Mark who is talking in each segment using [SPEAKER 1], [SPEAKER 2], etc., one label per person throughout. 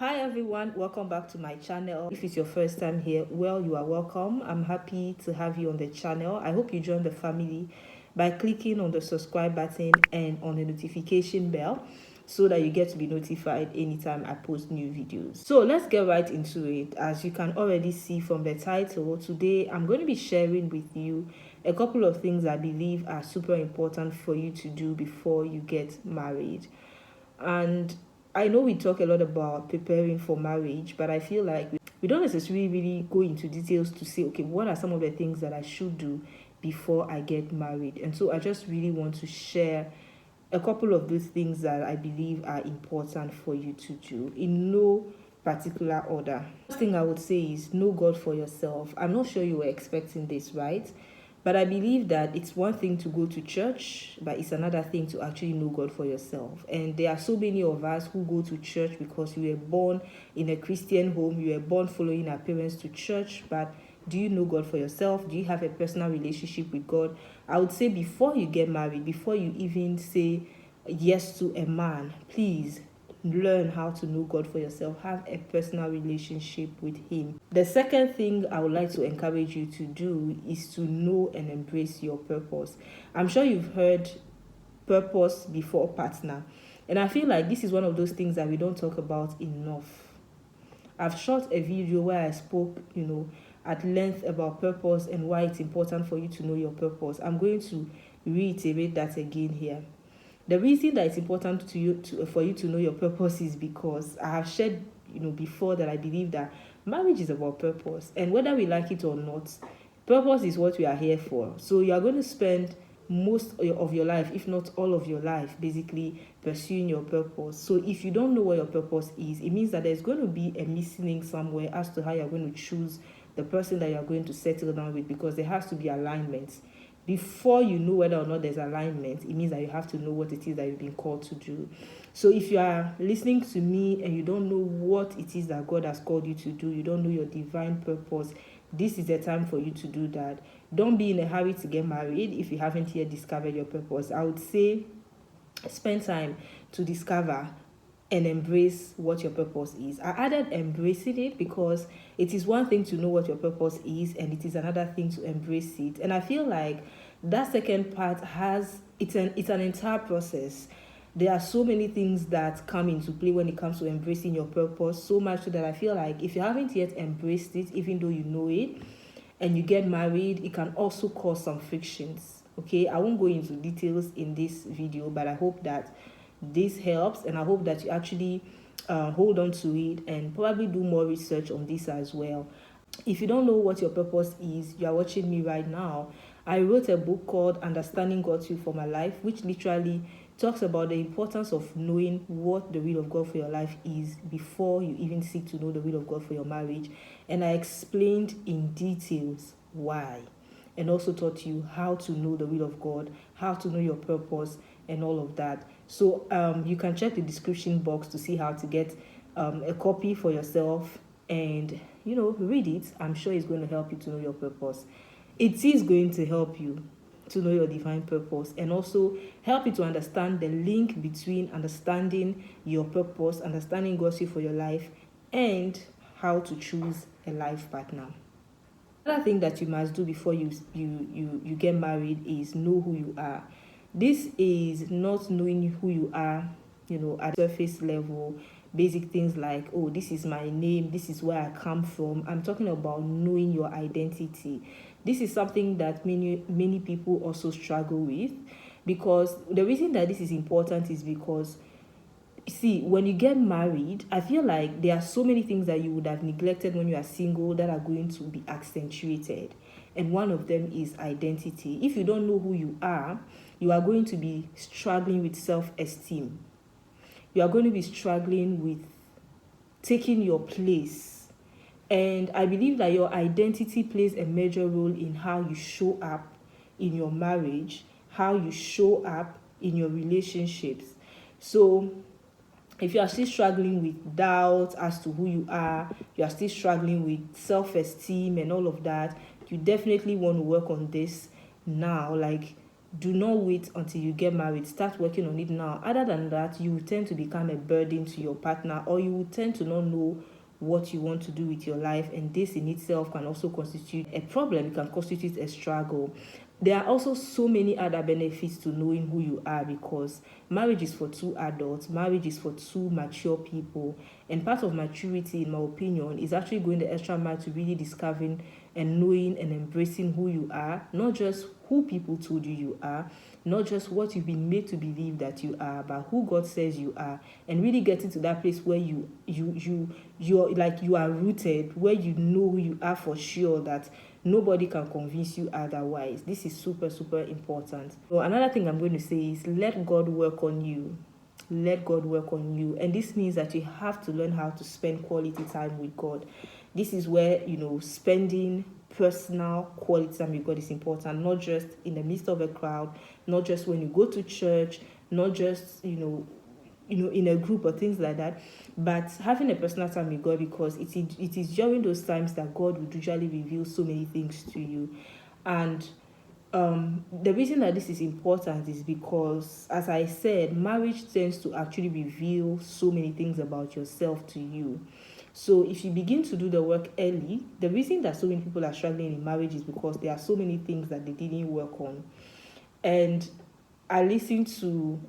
[SPEAKER 1] Hi everyone, welcome back to my channel. If it's your first time here, well, you are welcome. I'm happy to have you on the channel. I hope you join the family by clicking on the subscribe button and on the notification bell so that you get to be notified anytime I post new videos. So let's get right into it. As you can already see from the title, today I'm going to be sharing with you a couple of things I believe are super important for you to do before you get married. And I know we talk a lot about preparing for marriage, but I feel like we don't necessarily really go into details to say, okay, what are some of the things that I should do before I get married? And so I just really want to share a couple of those things that I believe are important for you to do in no particular order. First thing I would say is know God for yourself. I'm not sure you were expecting this, right? But I believe that it's one thing to go to church, but it's another thing to actually know God for yourself. And there are so many of us who go to church because you were born in a Christian home, you were born following our parents to church, but do you know God for yourself? Do you have a personal relationship with God? I would say before you get married, before you even say yes to a man, please learn how to know God for yourself. Have a personal relationship with Him. The second thing I would like to encourage you to do is to know and embrace your purpose. I'm sure you've heard purpose before partner, and I feel like this is one of those things that we don't talk about enough. I've shot a video where I spoke, at length about purpose and why it's important for you to know your purpose. I'm going to reiterate that again here. The reason that it's important for you to know your purpose is because I have shared, before, that I believe that marriage is about purpose, and whether we like it or not, purpose is what we are here for. So you are going to spend most of your life, if not all of your life, basically pursuing your purpose. So if you don't know what your purpose is, it means that there's going to be a missing link somewhere as to how you're going to choose the person that you're going to settle down with, because there has to be alignment. Before you know whether or not there's alignment, it means that you have to know what it is that you've been called to do. So if you are listening to me and you don't know what it is that God has called you to do, you don't know your divine purpose, this is the time for you to do that. Don't be in a hurry to get married if you haven't yet discovered your purpose. I would say spend time to discover and embrace what your purpose is. I added embracing it because it is one thing to know what your purpose is, and it is another thing to embrace it. And I feel like that second part it's an entire process. There are so many things that come into play when it comes to embracing your purpose, so much so that I feel like if you haven't yet embraced it, even though you know it, and you get married, it can also cause some frictions. Okay, I won't go into details in this video, but I hope that this helps, and I hope that you actually hold on to it and probably do more research on this as well. If you don't know what your purpose is, you are watching me right now. I wrote a book called Understanding God's Will for My Life, which literally talks about the importance of knowing what the will of God for your life is before you even seek to know the will of God for your marriage. And I explained in details why, and also taught you how to know the will of God, how to know your purpose, and all of that. So you can check the description box to see how to get a copy for yourself and read it. I'm sure it's going to help you to know your purpose. It is going to help you to know your divine purpose, and also help you to understand the link between understanding your purpose, understanding God's will for your life, and how to choose a life partner. Another thing that you must do before you get married is know who you are. This is not knowing who you are, at surface level, basic things like, oh, this is my name, this is where I come from. I'm talking about knowing your identity. This is something that many people also struggle with, because the reason that this is important is because, see, when you get married, I feel like there are so many things that you would have neglected when you are single that are going to be accentuated. And one of them is identity. If you don't know who you are going to be struggling with self-esteem. You are going to be struggling with taking your place. And I believe that your identity plays a major role in how you show up in your marriage, how you show up in your relationships. So if you are still struggling with doubt as to who you are still struggling with self-esteem and all of that, you definitely want to work on this now. Like, Do not wait until you get married. Start working on it now. Other than that, you will tend to become a burden to your partner, or you will tend to not know what you want to do with your life, and this in itself can also constitute a problem. It can constitute a struggle. There are also so many other benefits to knowing who you are, because marriage is for two adults, marriage is for two mature people, and part of maturity, in my opinion, is actually going the extra mile to really discovering and knowing and embracing who you are, not just who people told you are, not just what you've been made to believe that you are, but who God says you are, and really getting to that place where you're like, you are rooted, where you know who you are for sure, that nobody can convince you otherwise. This is super, super important. So another thing I'm going to say is, let God work on you. Let God work on you. And this means that you have to learn how to spend quality time with God. This is where, spending personal quality time with God is important, not just in the midst of a crowd, not just when you go to church, not just, in a group or things like that, but having a personal time with God, because it is during those times that God will usually reveal so many things to you. And the reason that this is important is because, as I said, marriage tends to actually reveal so many things about yourself to you. So if you begin to do the work early, the reason that so many people are struggling in marriage is because there are so many things that they didn't work on. And I listened to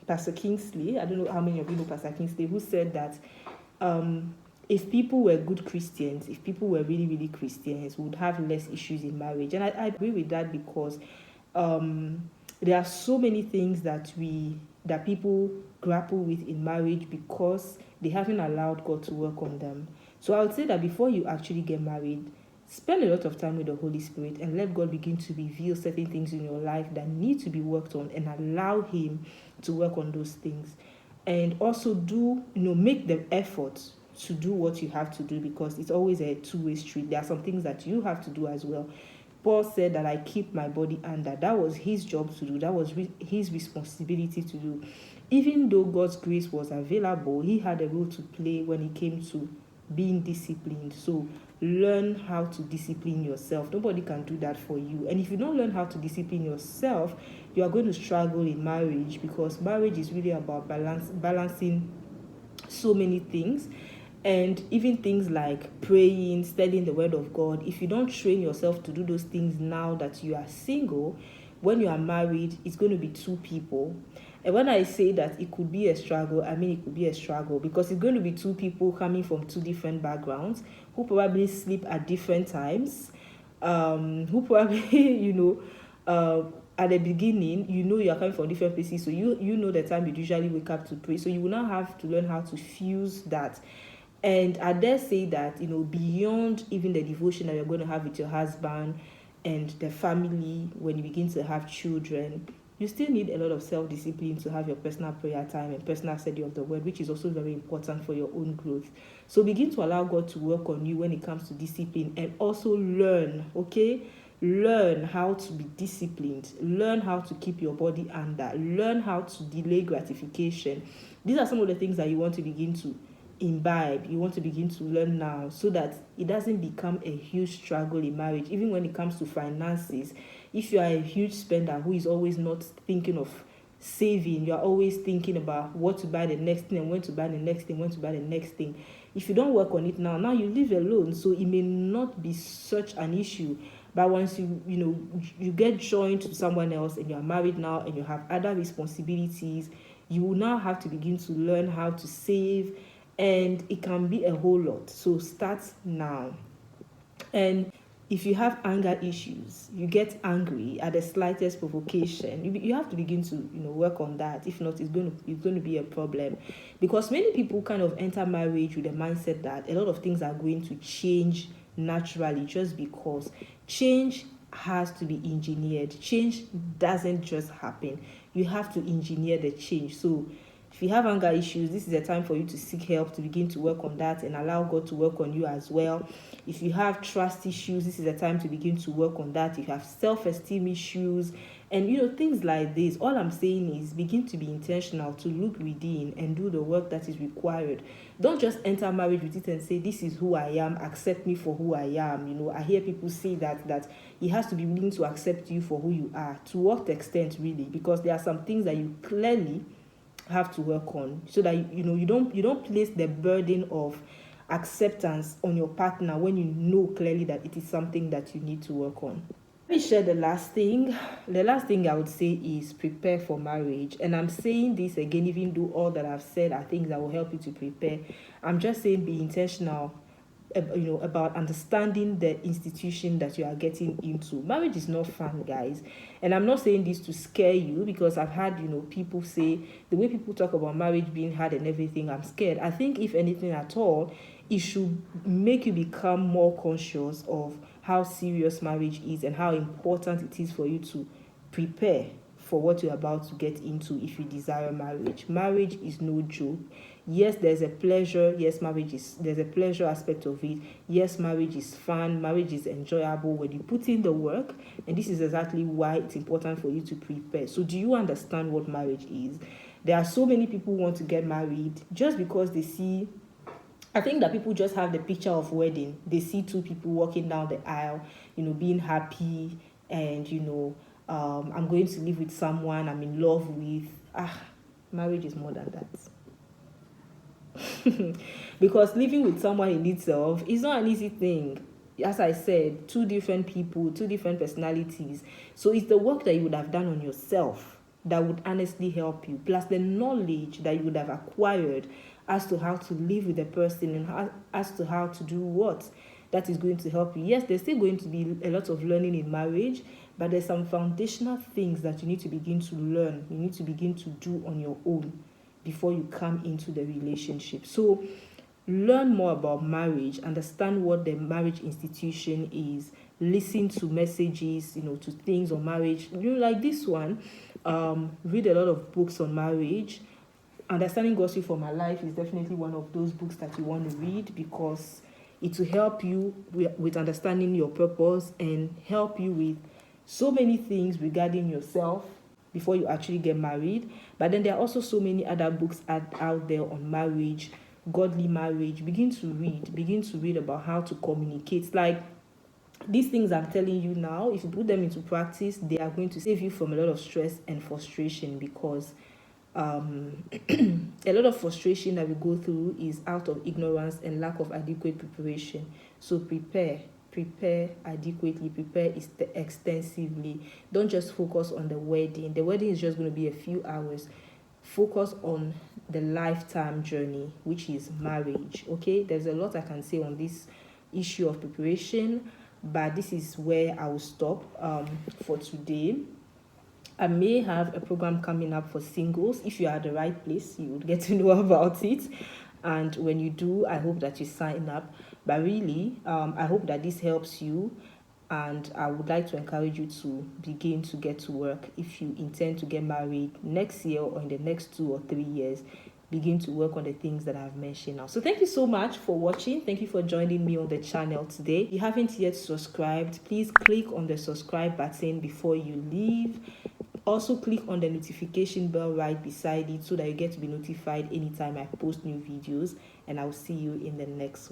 [SPEAKER 1] Pastor Kingsley. I don't know how many of you know Pastor Kingsley, who said that if people were good Christians, if people were really, really Christians, we would have less issues in marriage. And I agree with that, because there are so many things that people grapple with in marriage because they haven't allowed God to work on them. So I would say that before you actually get married, spend a lot of time with the Holy Spirit and let God begin to reveal certain things in your life that need to be worked on, and allow Him to work on those things. And also make the effort to do what you have to do, because it's always a two-way street. There are some things that you have to do as well. Paul said that I keep my body under. That was his job to do. That was his responsibility to do. Even though God's grace was available, he had a role to play when it came to being disciplined. So learn how to discipline yourself. Nobody can do that for you. And if you don't learn how to discipline yourself, you are going to struggle in marriage, because marriage is really about balancing so many things. And even things like praying, studying the word of God. If you don't train yourself to do those things now that you are single, when you are married, it's going to be two people. And when I say that it could be a struggle, I mean it could be a struggle, because it's going to be two people coming from two different backgrounds, who probably sleep at different times, who probably, at the beginning, you're coming from different places, so you know the time you usually wake up to pray. So you will now have to learn how to fuse that. And I dare say that, beyond even the devotion that you're going to have with your husband and the family, when you begin to have children, you still need a lot of self-discipline to have your personal prayer time and personal study of the word, which is also very important for your own growth. So begin to allow God to work on you when it comes to discipline, and also learn, okay? Learn how to be disciplined. Learn how to keep your body under. Learn how to delay gratification. These are some of the things that you want to begin to imbibe, you want to begin to learn now, so that it doesn't become a huge struggle in marriage. Even when it comes to finances, if you are a huge spender who is always not thinking of saving, you are always thinking about what to buy the next thing, and when to buy the next thing, when to buy the next thing. If you don't work on it now you live alone, so it may not be such an issue. But once you get joined to someone else, and you are married now, and you have other responsibilities, you will now have to begin to learn how to save, and it can be a whole lot. So start now. And if you have anger issues, you get angry at the slightest provocation, you have to begin to work on that. If not, it's going to be a problem, because many people kind of enter marriage with the mindset that a lot of things are going to change naturally, just because change has to be engineered. Change doesn't just happen. You have to engineer the change. So if you have anger issues, this is a time for you to seek help, to begin to work on that, and allow God to work on you as well. If you have trust issues, this is a time to begin to work on that. If you have self-esteem issues, And things like this, all I'm saying is begin to be intentional, to look within and do the work that is required. Don't just enter marriage with it and say, this is who I am, accept me for who I am. I hear people say that he has to be willing to accept you for who you are. To what extent, really? Because there are some things that you clearly have to work on, so that you don't place the burden of acceptance on your partner when you know clearly that it is something that you need to work on. Let me share the last thing. The last thing I would say is prepare for marriage. And I'm saying this again, even though all that I've said are things that will help you to prepare. I'm just saying be intentional, about understanding the institution that you are getting into. Marriage is not fun, guys. And I'm not saying this to scare you, because I've had, people say the way people talk about marriage being hard and everything, I'm scared. I think if anything at all, it should make you become more conscious of how serious marriage is and how important it is for you to prepare for what you're about to get into if you desire marriage. Marriage is no joke. Yes, there's a pleasure. Yes, there's a pleasure aspect of it. Yes, marriage is fun. Marriage is enjoyable when you put in the work. And this is exactly why it's important for you to prepare. So do you understand what marriage is? There are so many people who want to get married just because they see, I think that people just have the picture of wedding. They see two people walking down the aisle, being happy, and I'm going to live with someone I'm in love with. Marriage is more than that. Because living with someone in itself is not an easy thing. As I said, two different people, two different personalities. So it's the work that you would have done on yourself that would honestly help you, plus the knowledge that you would have acquired as to how to live with a person and as to how to do what that is going to help you. Yes, there's still going to be a lot of learning in marriage, but there's some foundational things that you need to begin to learn. You need to begin to do on your own before you come into the relationship. So learn more about marriage, understand what the marriage institution is, listen to messages, to things on marriage, like this one. Read a lot of books on marriage. Understanding Gospel for My Life is definitely one of those books that you want to read, because it will help you with understanding your purpose and help you with so many things regarding yourself before you actually get married. But then there are also so many other books out there on marriage, godly marriage. Begin to read about how to communicate. Like, these things I'm telling you now, if you put them into practice, they are going to save you from a lot of stress and frustration, because a lot of frustration that we go through is out of ignorance and lack of adequate preparation. So prepare adequately, prepare extensively. Don't just focus on the wedding. The wedding is just going to be a few hours. Focus on the lifetime journey, which is marriage. Okay, there's a lot I can say on this issue of preparation, but this is where I will stop for today. I may have a program coming up for singles. If you are at the right place, you would get to know about it. And when you do, I hope that you sign up. But really, I hope that this helps you. And I would like to encourage you to begin to get to work. If you intend to get married next year or in the next 2 or 3 years, begin to work on the things that I've mentioned now. So thank you so much for watching. Thank you for joining me on the channel today. If you haven't yet subscribed, please click on the subscribe button before you leave. Also click on the notification bell right beside it so that you get to be notified anytime I post new videos, and I'll see you in the next one.